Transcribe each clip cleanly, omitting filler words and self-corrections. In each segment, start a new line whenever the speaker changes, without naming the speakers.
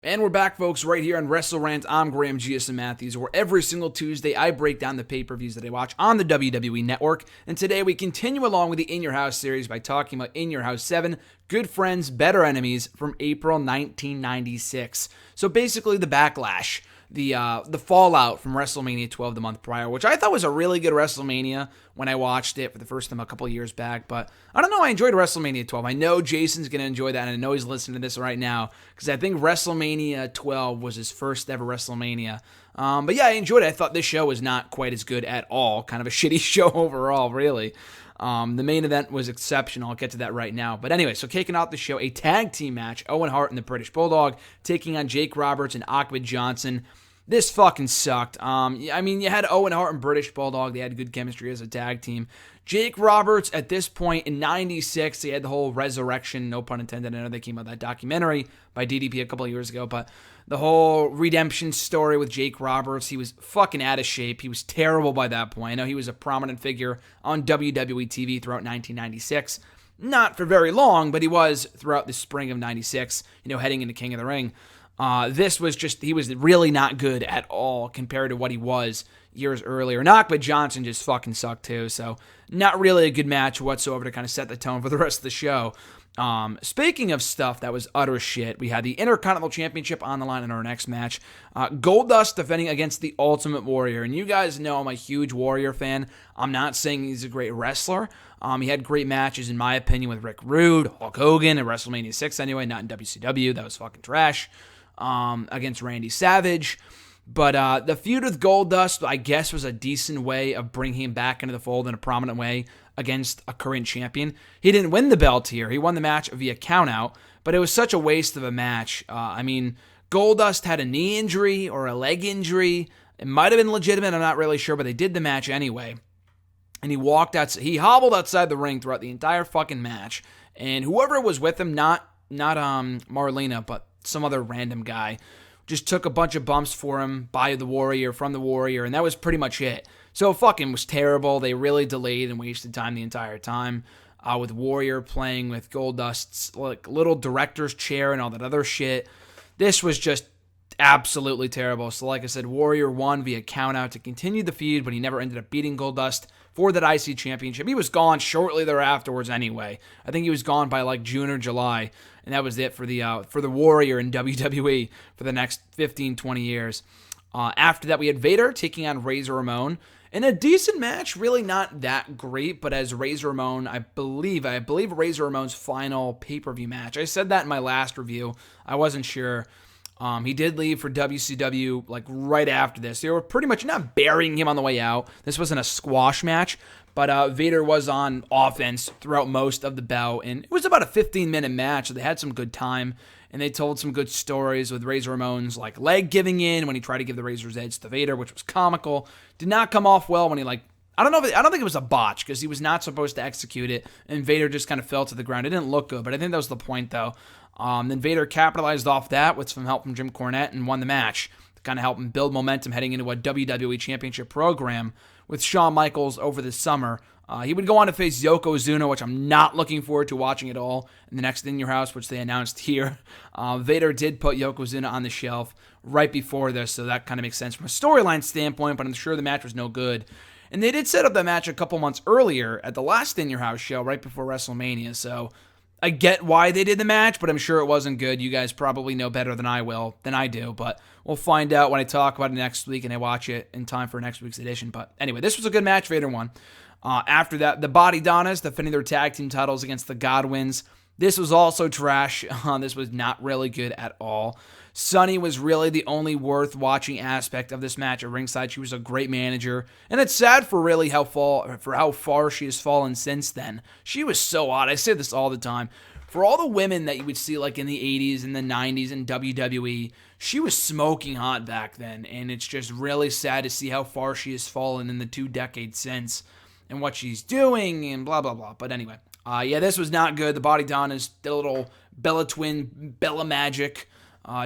And we're back, folks, right here on WrestleRant. I'm Graham GSM Matthews, where every single Tuesday I break down the pay-per-views that I watch on the WWE Network. And today we continue along with the In Your House series by talking about In Your House 7, Good Friends, Better Enemies from April 1996. So basically the backlash, the fallout from WrestleMania 12 the month prior, which I thought was a really good WrestleMania when I watched it for the first time a couple of years back. But I don't know, I enjoyed WrestleMania 12. I know Jason's going to enjoy that, and I know he's listening to this right now because I think WrestleMania 12 was his first ever WrestleMania. But yeah, I enjoyed it. I thought this show was not quite as good at all. Kind of a shitty show overall, really. The main event was exceptional. I'll get to that right now. But anyway, so kicking out the show, a tag team match. Owen Hart and the British Bulldog taking on Jake Roberts and Ahmed Johnson. This fucking sucked. I mean, you had Owen Hart and British Bulldog. They had good chemistry as a tag team. Jake Roberts, at this point in 96, they had the whole resurrection, no pun intended. I know they came out with that documentary by DDP a couple of years ago, but the whole redemption story with Jake Roberts, he was fucking out of shape. He was terrible by that point. I know he was a prominent figure on WWE TV throughout 1996. Not for very long, but he was throughout the spring of 96, heading into King of the Ring. He was really not good at all compared to what he was years earlier. Ahmed Johnson just fucking sucked too, so not really a good match whatsoever to kind of set the tone for the rest of the show. Speaking of stuff that was utter shit, we had the Intercontinental Championship on the line in our next match. Goldust defending against the Ultimate Warrior, and you guys know I'm a huge Warrior fan. I'm not saying he's a great wrestler. He had great matches, in my opinion, with Rick Rude, Hulk Hogan, at WrestleMania 6 anyway, not in WCW. That was fucking trash. Against Randy Savage. But the feud with Goldust, I guess, was a decent way of bringing him back into the fold in a prominent way against a current champion. He didn't win the belt here. He won the match via countout, but it was such a waste of a match. Goldust had a knee injury or a leg injury. It might have been legitimate. I'm not really sure, but they did the match anyway. And he hobbled outside the ring throughout the entire fucking match. And whoever was with him, not Marlena, but some other random guy, just took a bunch of bumps for him from the Warrior, and that was pretty much it. So fucking was terrible. They really delayed and wasted time the entire time, with Warrior playing with Goldust's little director's chair and all that other shit. This was just absolutely terrible. So like I said, Warrior won via countout to continue the feud, but he never ended up beating Goldust for that IC championship. He was gone shortly thereafterwards anyway. I think he was gone by June or July, and that was it for the Warrior in WWE for the next 15, 20 years. After that, we had Vader taking on Razor Ramon in a decent match, really not that great, but as Razor Ramon, I believe Razor Ramon's final pay-per-view match. I said that in my last review. I wasn't sure. He did leave for WCW right after this. They were pretty much not burying him on the way out. This wasn't a squash match, but Vader was on offense throughout most of the bout, and it was about a 15-minute match. So they had some good time, and they told some good stories with Razor Ramon's leg giving in when he tried to give the Razor's Edge to Vader, which was comical. Did not come off well when he I don't think it was a botch because he was not supposed to execute it, and Vader just kind of fell to the ground. It didn't look good, but I think that was the point though. Then Vader capitalized off that with some help from Jim Cornette and won the match to kind of help him build momentum heading into a WWE Championship program with Shawn Michaels over the summer. He would go on to face Yokozuna, which I'm not looking forward to watching at all, in the next In Your House, which they announced here. Vader did put Yokozuna on the shelf right before this, so that kind of makes sense from a storyline standpoint, but I'm sure the match was no good. And they did set up that match a couple months earlier at the last In Your House show, right before WrestleMania, so I get why they did the match, but I'm sure it wasn't good. You guys probably know better than I do, but we'll find out when I talk about it next week and I watch it in time for next week's edition. But anyway, this was a good match. Vader won. After that, the Body Donnas defending their tag team titles against the Godwins. This was also trash. This was not really good at all. Sunny was really the only worth watching aspect of this match at ringside. She was a great manager, and it's sad for how far she has fallen since then. She was so odd. I say this all the time. For all the women that you would see in the 80s and the 90s in WWE, she was smoking hot back then, and it's just really sad to see how far she has fallen in the 2 decades since and what she's doing and blah, blah, blah. But anyway, this was not good. The Body Donnas did a little Bella Magic,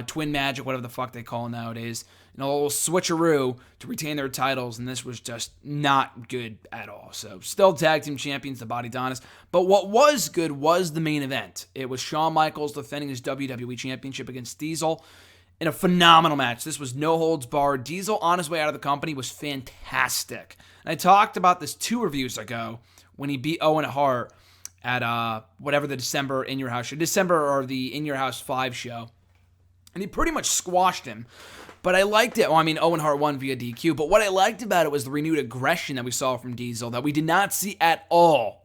Twin Magic, whatever the fuck they call it nowadays, a little switcheroo to retain their titles, and this was just not good at all. So still tag team champions, the Body Donnas. But what was good was the main event. It was Shawn Michaels defending his WWE Championship against Diesel. in a phenomenal match. This was no holds barred. Diesel on his way out of the company was fantastic. And I talked about this 2 reviews ago when he beat Owen Hart at whatever the December In Your House show, December or the In Your House 5 show. And he pretty much squashed him. But I liked it. Well, I mean, Owen Hart won via DQ. But what I liked about it was the renewed aggression that we saw from Diesel that we did not see at all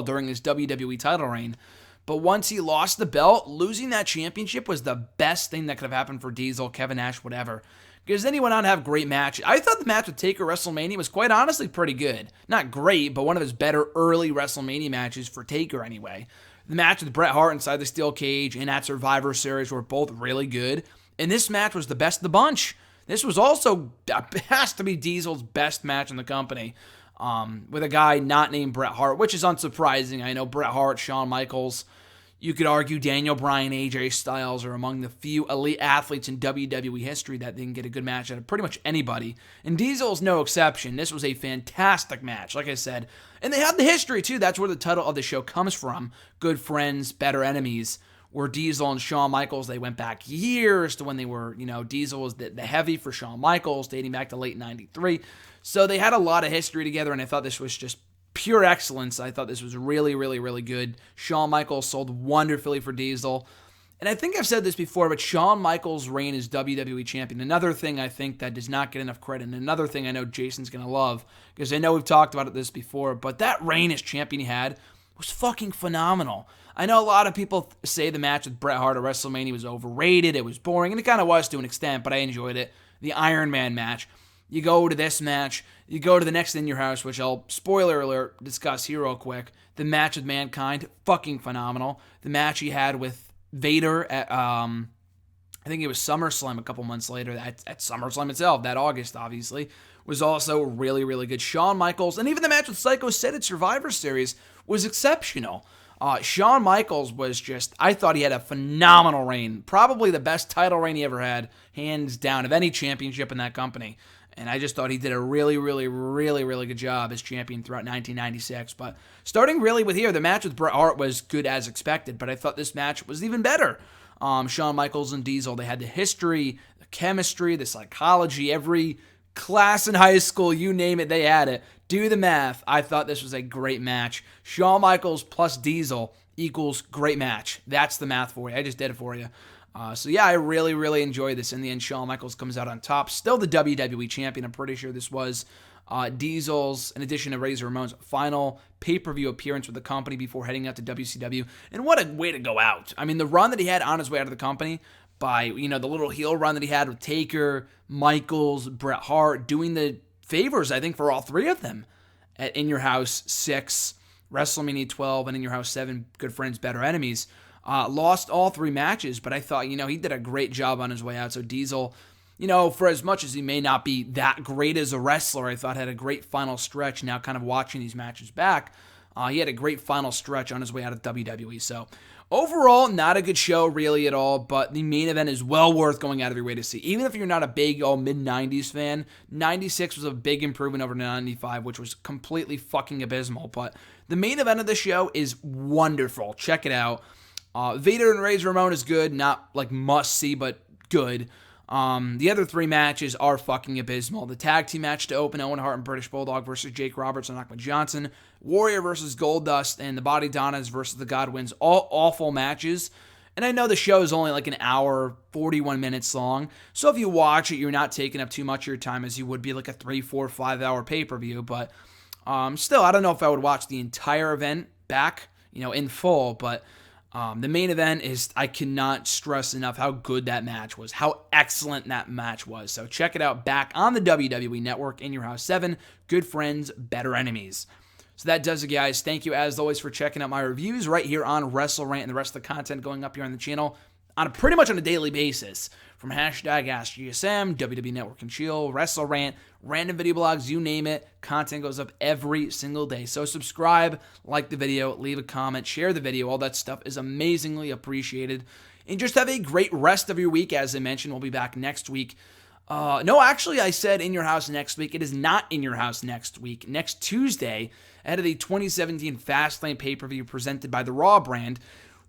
during his WWE title reign. But once he lost the belt, losing that championship was the best thing that could have happened for Diesel, Kevin Nash, whatever. Because then he went on to have great matches. I thought the match with Taker WrestleMania was quite honestly pretty good. Not great, but one of his better early WrestleMania matches for Taker anyway. The match with Bret Hart inside the steel cage and at Survivor Series were both really good. And this match was the best of the bunch. This was also, has to be Diesel's best match in the company. With a guy not named Bret Hart, which is unsurprising. I know Bret Hart, Shawn Michaels, you could argue Daniel Bryan, AJ Styles are among the few elite athletes in WWE history that didn't get a good match out of pretty much anybody. And Diesel's no exception. This was a fantastic match, like I said. And they had the history, too. That's where the title of the show comes from. Good Friends, Better Enemies. Where Diesel and Shawn Michaels, they went back years to when they were, Diesel was the heavy for Shawn Michaels, dating back to late 93. So they had a lot of history together, and I thought this was just pure excellence. I thought this was really, really, really good. Shawn Michaels sold wonderfully for Diesel. And I think I've said this before, but Shawn Michaels' reign as WWE Champion, another thing I think that does not get enough credit, and another thing I know Jason's going to love, because I know we've talked about this before, but that reign as champion he had was fucking phenomenal. I know a lot of people say the match with Bret Hart at WrestleMania was overrated, it was boring, and it kind of was to an extent, but I enjoyed it. The Iron Man match. You go to this match, you go to the next In Your House, which I'll, spoiler alert, discuss here real quick. The match with Mankind, fucking phenomenal. The match he had with Vader at, I think it was SummerSlam a couple months later, at SummerSlam itself, that August, obviously, was also really, really good. Shawn Michaels, and even the match with Psycho Sid at Survivor Series was exceptional. Shawn Michaels was just, I thought he had a phenomenal reign. Probably the best title reign he ever had, hands down, of any championship in that company. And I just thought he did a really, really, really, really good job as champion throughout 1996. But starting really with here, the match with Bret Hart was good as expected, but I thought this match was even better. Shawn Michaels and Diesel, they had the history, the chemistry, the psychology, every class in high school, you name it, they had it. Do the math. I thought this was a great match. Shawn Michaels plus Diesel equals great match. That's the math for you. I just did it for you. So yeah, I really, really enjoyed this. In the end, Shawn Michaels comes out on top. Still the WWE Champion. I'm pretty sure this was Diesel's, in addition to Razor Ramon's, final pay-per-view appearance with the company before heading out to WCW. And what a way to go out. I mean, the run that he had on his way out of the company by, the little heel run that he had with Taker, Michaels, Bret Hart, doing the favors, I think, for all three of them at In Your House 6, WrestleMania 12, and In Your House 7, Good Friends, Better Enemies. Lost all 3 matches, but I thought, he did a great job on his way out. So Diesel, for as much as he may not be that great as a wrestler, I thought had a great final stretch. Now kind of watching these matches back, he had a great final stretch on his way out of WWE. So overall, not a good show really at all, but the main event is well worth going out of your way to see. Even if you're not a big mid-90s fan, 96 was a big improvement over 95, which was completely fucking abysmal. But the main event of the show is wonderful. Check it out. Vader and Razor Ramon is good, not like must see, but good. The other 3 matches are fucking abysmal. The tag team match to open, Owen Hart and British Bulldog versus Jake Roberts and Ahmed Johnson. Warrior versus Goldust and the Body Donnas versus the Godwins. All awful matches. And I know the show is only like an hour, 41 minutes long. So if you watch it, you're not taking up too much of your time as you would be like a 3, 4, 5 hour pay-per-view. But still, I don't know if I would watch the entire event back, in full. But the main event is, I cannot stress enough how good that match was, how excellent that match was. So check it out back on the WWE Network, In Your House 7, Good Friends, Better Enemies. So that does it, guys. Thank you, as always, for checking out my reviews right here on WrestleRant and the rest of the content going up here on the channel pretty much on a daily basis. From hashtag AskGSM, WWE Network and Chill, WrestleRant, random video blogs, you name it. Content goes up every single day. So subscribe, like the video, leave a comment, share the video. All that stuff is amazingly appreciated. And just have a great rest of your week. As I mentioned, we'll be back next week. No, actually, I said In Your House next week. It is not In Your House next week. Next Tuesday, ahead of the 2017 Fastlane pay-per-view presented by the Raw brand,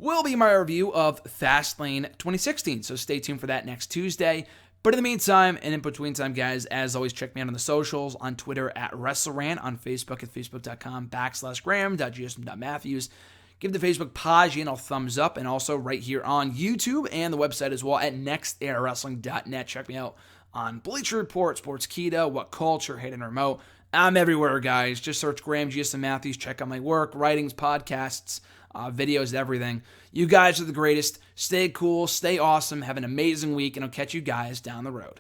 will be my review of Fastlane 2016. So stay tuned for that next Tuesday. But in the meantime, and in between time, guys, as always, check me out on the socials, on Twitter at WrestleRant, on Facebook at facebook.com/graham.gsm.matthews. Give the Facebook page a thumbs up, and also right here on YouTube and the website as well at nextairwrestling.net. Check me out on Bleacher Report, Sportskeeda, What Culture, Hidden Remote. I'm everywhere, guys. Just search Graham GSM Matthews. Check out my work, writings, podcasts, videos, everything. You guys are the greatest. Stay cool, stay awesome, have an amazing week, and I'll catch you guys down the road.